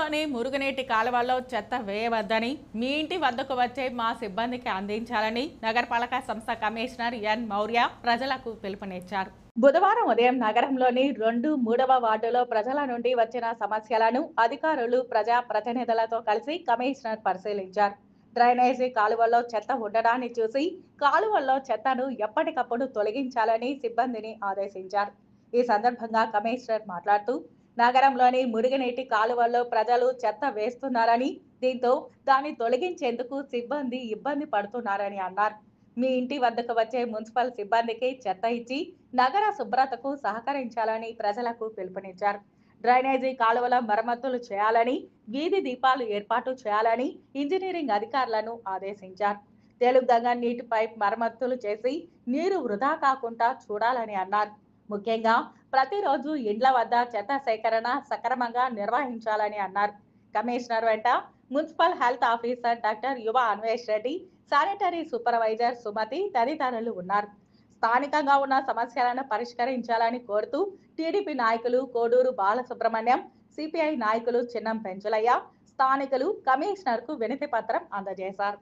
నగరంలోని మురుగునీటి కాలువల్లో చెత్త వేయవద్దని మీ ఇంటి వద్దకు వచ్చే మా సిబ్బందికి అందించాలని నగరపాలక సంస్థ కమిషనర్ ఎన్ మౌర్య ప్రజలకు పిలుపునిచ్చారు. బుధవారం ఉదయం నగరంలోని 2, 3వ వార్డులో ప్రజల నుండి వచ్చిన సమస్యలను అధికారులు ప్రజా ప్రతినిధులతో కలిసి కమిషనర్ పరిశీలించారు. డ్రైనేజీ కాలువల్లో చెత్త ఉండడాన్ని చూసి కాలువల్లో చెత్తను ఎప్పటికప్పుడు తొలగించాలని సిబ్బందిని ఆదేశించారు. ఈ సందర్భంగా కమిషనర్ మాట్లాడుతూ నగరంలోని మురుగునీటి కాలువల్లో ప్రజలు చెత్త వేస్తున్నారని, దీంతో దాన్ని తొలగించేందుకు సిబ్బంది ఇబ్బంది పడుతున్నారని అన్నారు. మీ ఇంటి వద్దకు వచ్చే మున్సిపల్ సిబ్బందికి చెత్త ఇచ్చి నగర శుభ్రతకు సహకరించాలని ప్రజలకు పిలుపునిచ్చారు. డ్రైనేజీ కాలువల మరమ్మతులు చేయాలని, వీధి దీపాలు ఏర్పాటు చేయాలని ఇంజనీరింగ్ అధికారులను ఆదేశించారు. తెలుగుగంగ నీటి పైప్ మరమ్మతులు చేసి నీరు వృధా కాకుండా చూడాలని అన్నారు. ముఖ్యంగా ప్రతిరోజు ఇండ్ల వద్ద చెత్త సేకరణ సక్రమంగా నిర్వహించాలని అన్నారు. కమిషనర్ వెంట మున్సిపల్ హెల్త్ ఆఫీసర్ డాక్టర్ యువ అన్వేష్ రెడ్డి, శానిటరీ సూపర్వైజర్ సుమతి తదితరులు ఉన్నారు. స్థానికంగా ఉన్న సమస్యలను పరిష్కరించాలని కోరుతూ టీడీపీ నాయకులు కోడూరు బాలసుబ్రహ్మణ్యం, సిపిఐ నాయకులు చిన్నం పెంచులయ్య, స్థానికులు కమిషనర్ కు వినతి పత్రం అందజేశారు.